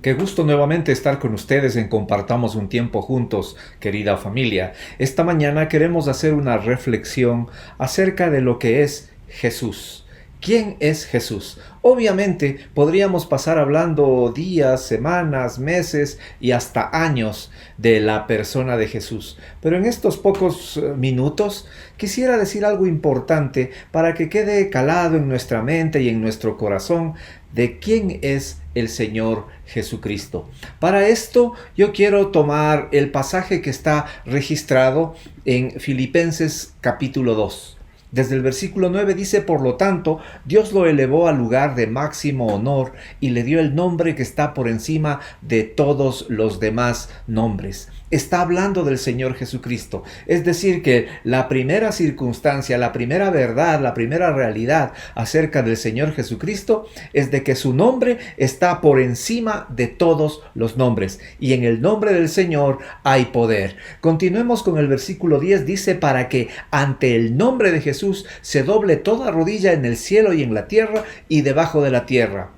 Qué gusto nuevamente estar con ustedes en Compartamos un tiempo juntos, querida familia. Esta mañana queremos hacer una reflexión acerca de lo que es Jesús. ¿Quién es Jesús? Obviamente podríamos pasar hablando días, semanas, meses y hasta años de la persona de Jesús. Pero en estos pocos minutos quisiera decir algo importante para que quede calado en nuestra mente y en nuestro corazón de quién es el Señor Jesucristo. Para esto yo quiero tomar el pasaje que está registrado en Filipenses capítulo 2. Desde el versículo 9 dice: por lo tanto, Dios lo elevó al lugar de máximo honor y le dio el nombre que está por encima de todos los demás nombres. Está hablando del Señor Jesucristo. Es decir, que la primera circunstancia, la primera verdad, la primera realidad acerca del Señor Jesucristo es de que su nombre está por encima de todos los nombres. Y en el nombre del Señor hay poder. Continuemos con el versículo 10. Dice: para que ante el nombre de Jesús se doble toda rodilla en el cielo y en la tierra y debajo de la tierra,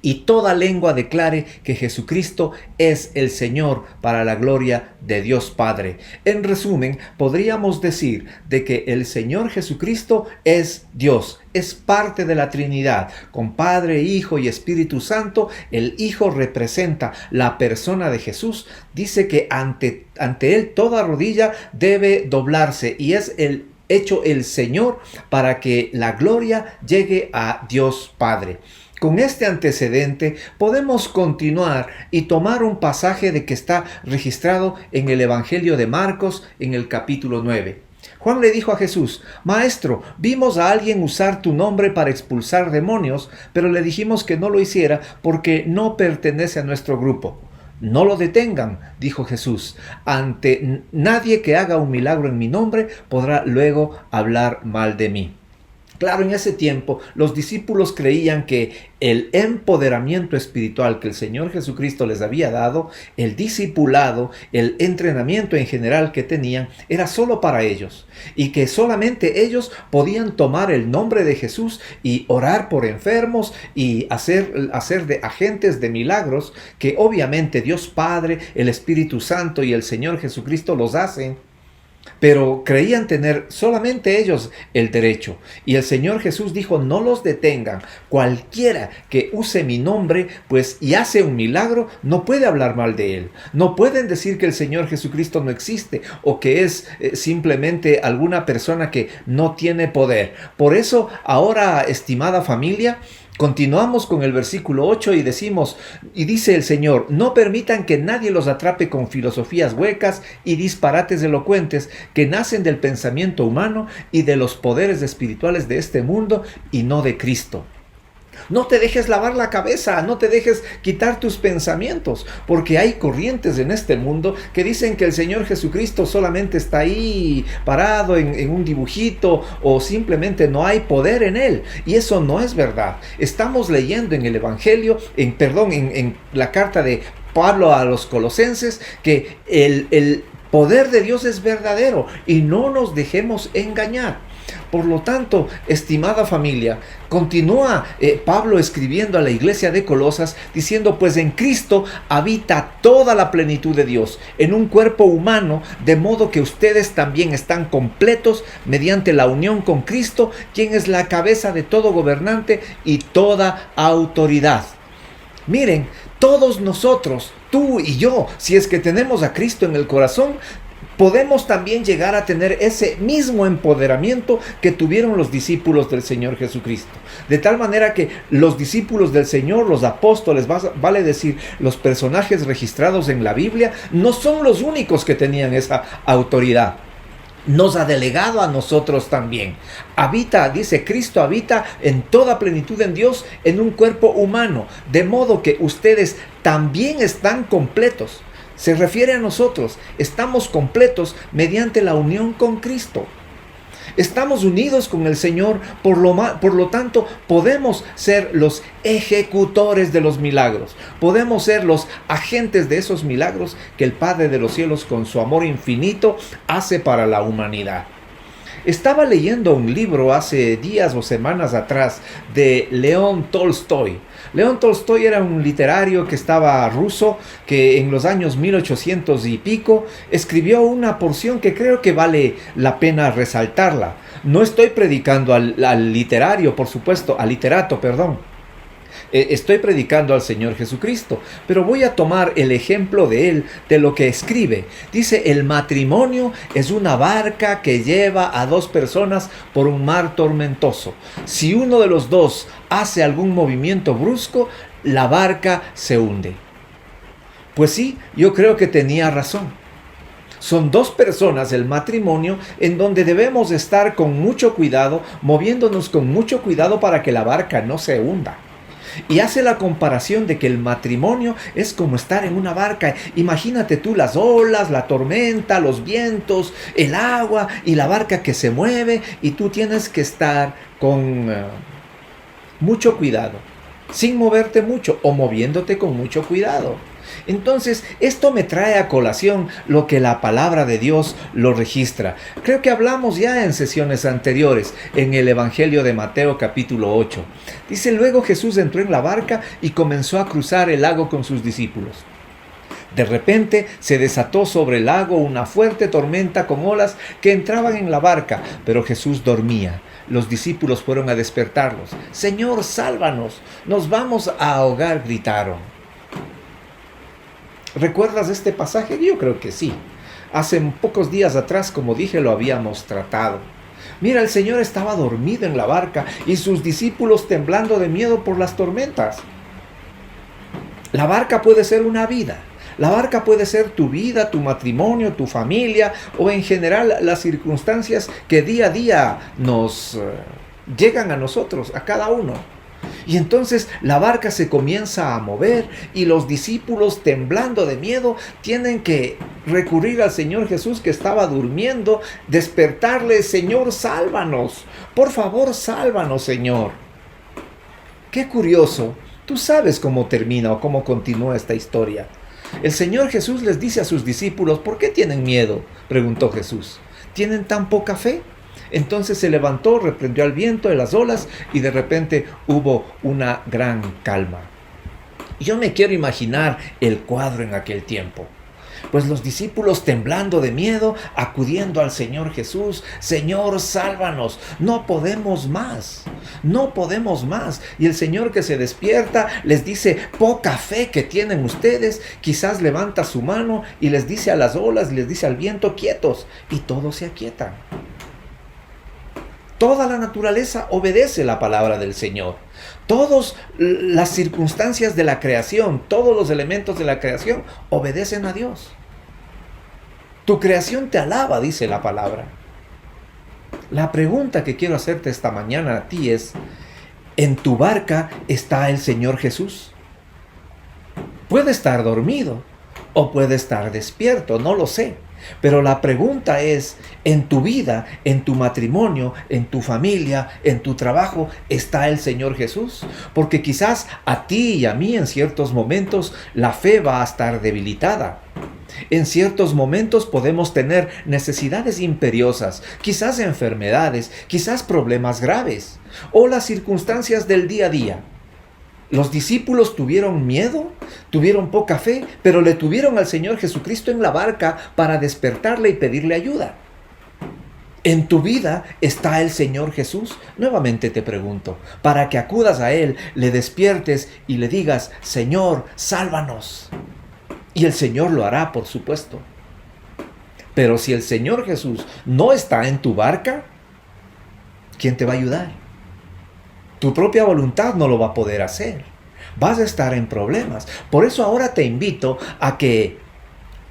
y toda lengua declare que Jesucristo es el Señor, para la gloria de Dios Padre. En resumen, podríamos decir de que el Señor Jesucristo es Dios, es parte de la Trinidad, con Padre, Hijo y Espíritu Santo. El Hijo representa la persona de Jesús. Dice que ante Él toda rodilla debe doblarse, y es hecho el Señor para que la gloria llegue a Dios Padre. Con este antecedente podemos continuar y tomar un pasaje de que está registrado en el Evangelio de Marcos en el capítulo 9. Juan le dijo a Jesús: Maestro, vimos a alguien usar tu nombre para expulsar demonios, pero le dijimos que no lo hiciera porque no pertenece a nuestro grupo. No lo detengan, dijo Jesús. Ante nadie que haga un milagro en mi nombre podrá luego hablar mal de mí. Claro, en ese tiempo los discípulos creían que el empoderamiento espiritual que el Señor Jesucristo les había dado, el discipulado, el entrenamiento en general que tenían, era solo para ellos, y que solamente ellos podían tomar el nombre de Jesús y orar por enfermos y hacer de agentes de milagros, que obviamente Dios Padre, el Espíritu Santo y el Señor Jesucristo los hacen. Pero creían tener solamente ellos el derecho. Y el Señor Jesús dijo: no los detengan. Cualquiera que use mi nombre, y hace un milagro, no puede hablar mal de él. No pueden decir que el Señor Jesucristo no existe, o que es simplemente alguna persona que no tiene poder. Por eso, ahora, estimada familia, continuamos con el versículo 8 y dice el Señor: no permitan que nadie los atrape con filosofías huecas y disparates elocuentes que nacen del pensamiento humano y de los poderes espirituales de este mundo y no de Cristo. No te dejes lavar la cabeza, no te dejes quitar tus pensamientos, porque hay corrientes en este mundo que dicen que el Señor Jesucristo solamente está ahí parado en un dibujito, o simplemente no hay poder en Él. Y eso no es verdad. Estamos leyendo en el Evangelio, en la carta de Pablo a los Colosenses, que el poder de Dios es verdadero, y no nos dejemos engañar. Por lo tanto, estimada familia, continúa Pablo escribiendo a la iglesia de Colosas diciendo: pues en Cristo habita toda la plenitud de Dios en un cuerpo humano, de modo que ustedes también están completos mediante la unión con Cristo, quien es la cabeza de todo gobernante y toda autoridad. Miren, todos nosotros, tú y yo, si es que tenemos a Cristo en el corazón, podemos también llegar a tener ese mismo empoderamiento que tuvieron los discípulos del Señor Jesucristo. De tal manera que los discípulos del Señor, los apóstoles, vale decir, los personajes registrados en la Biblia, no son los únicos que tenían esa autoridad. Nos ha delegado a nosotros también. Dice, Cristo habita en toda plenitud en Dios, en un cuerpo humano, de modo que ustedes también están completos. Se refiere a nosotros, estamos completos mediante la unión con Cristo. Estamos unidos con el Señor, por lo tanto podemos ser los ejecutores de los milagros. Podemos ser los agentes de esos milagros que el Padre de los cielos, con su amor infinito, hace para la humanidad. Estaba leyendo un libro hace días o semanas atrás de León Tolstoy. León Tolstoy era un literario que estaba ruso, que en los años 1800 y pico escribió una porción que creo que vale la pena resaltarla. No estoy predicando al literario, por supuesto, al literato, perdón. Estoy predicando al Señor Jesucristo, pero voy a tomar el ejemplo de él, de lo que escribe. Dice: el matrimonio es una barca que lleva a dos personas por un mar tormentoso. Si uno de los dos hace algún movimiento brusco, la barca se hunde. Pues sí, yo creo que tenía razón. Son dos personas el matrimonio en donde debemos estar con mucho cuidado, moviéndonos con mucho cuidado para que la barca no se hunda. Y hace la comparación de que el matrimonio es como estar en una barca. Imagínate tú las olas, la tormenta, los vientos, el agua y la barca que se mueve, y tú tienes que estar con mucho cuidado, sin moverte mucho o moviéndote con mucho cuidado. Entonces, esto me trae a colación lo que la palabra de Dios lo registra. Creo que hablamos ya en sesiones anteriores, en el Evangelio de Mateo capítulo 8. Dice: luego Jesús entró en la barca y comenzó a cruzar el lago con sus discípulos. De repente se desató sobre el lago una fuerte tormenta con olas que entraban en la barca, pero Jesús dormía. Los discípulos fueron a despertarlos. «Señor, sálvanos, nos vamos a ahogar», gritaron. ¿Recuerdas este pasaje? Yo creo que sí. Hace pocos días atrás, como dije, lo habíamos tratado. Mira, el Señor estaba dormido en la barca y sus discípulos temblando de miedo por las tormentas. La barca puede ser una vida. La barca puede ser tu vida, tu matrimonio, tu familia o en general las circunstancias que día a día nos llegan a nosotros, a cada uno. Y entonces la barca se comienza a mover y los discípulos, temblando de miedo, tienen que recurrir al Señor Jesús, que estaba durmiendo, despertarle: «Señor, sálvanos, por favor, sálvanos, Señor». Qué curioso, tú sabes cómo termina o cómo continúa esta historia. El Señor Jesús les dice a sus discípulos: «¿Por qué tienen miedo?», preguntó Jesús. ¿Tienen tan poca fe? Entonces se levantó, reprendió al viento y las olas, y de repente hubo una gran calma. Yo me quiero imaginar el cuadro en aquel tiempo. Pues los discípulos, temblando de miedo, acudiendo al Señor Jesús: «Señor, sálvanos, no podemos más, no podemos más». Y el Señor, que se despierta, les dice: «Poca fe que tienen ustedes». Quizás levanta su mano y les dice a las olas, les dice al viento: «Quietos», y todos se aquietan. Toda la naturaleza obedece la palabra del Señor. Todas las circunstancias de la creación, todos los elementos de la creación obedecen a Dios. Tu creación te alaba, dice la palabra. La pregunta que quiero hacerte esta mañana a ti es: ¿en tu barca está el Señor Jesús? Puede estar dormido o puede estar despierto, no lo sé. Pero la pregunta es: ¿en tu vida, en tu matrimonio, en tu familia, en tu trabajo, está el Señor Jesús? Porque quizás a ti y a mí en ciertos momentos la fe va a estar debilitada. En ciertos momentos podemos tener necesidades imperiosas, quizás enfermedades, quizás problemas graves, o las circunstancias del día a día. Los discípulos tuvieron miedo, tuvieron poca fe, pero le tuvieron al Señor Jesucristo en la barca para despertarle y pedirle ayuda. ¿En tu vida está el Señor Jesús? Nuevamente te pregunto, para que acudas a Él, le despiertes y le digas: «Señor, sálvanos». Y el Señor lo hará, por supuesto. Pero si el Señor Jesús no está en tu barca, ¿quién te va a ayudar? Tu propia voluntad no lo va a poder hacer. Vas a estar en problemas. Por eso ahora te invito a que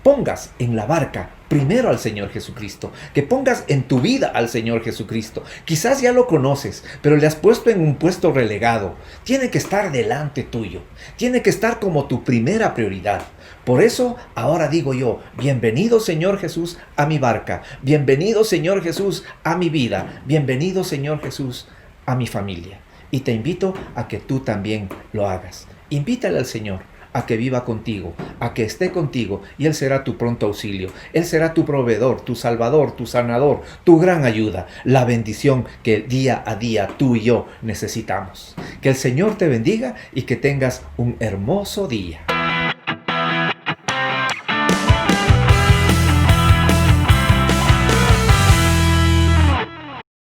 pongas en la barca primero al Señor Jesucristo, que pongas en tu vida al Señor Jesucristo. Quizás ya lo conoces, pero le has puesto en un puesto relegado. Tiene que estar delante tuyo. Tiene que estar como tu primera prioridad. Por eso ahora digo yo: bienvenido, Señor Jesús, a mi barca. Bienvenido, Señor Jesús, a mi vida. Bienvenido, Señor Jesús, a mi familia. Y te invito a que tú también lo hagas. Invítale al Señor a que viva contigo, a que esté contigo, y Él será tu pronto auxilio. Él será tu proveedor, tu salvador, tu sanador, tu gran ayuda, la bendición que día a día tú y yo necesitamos. Que el Señor te bendiga y que tengas un hermoso día.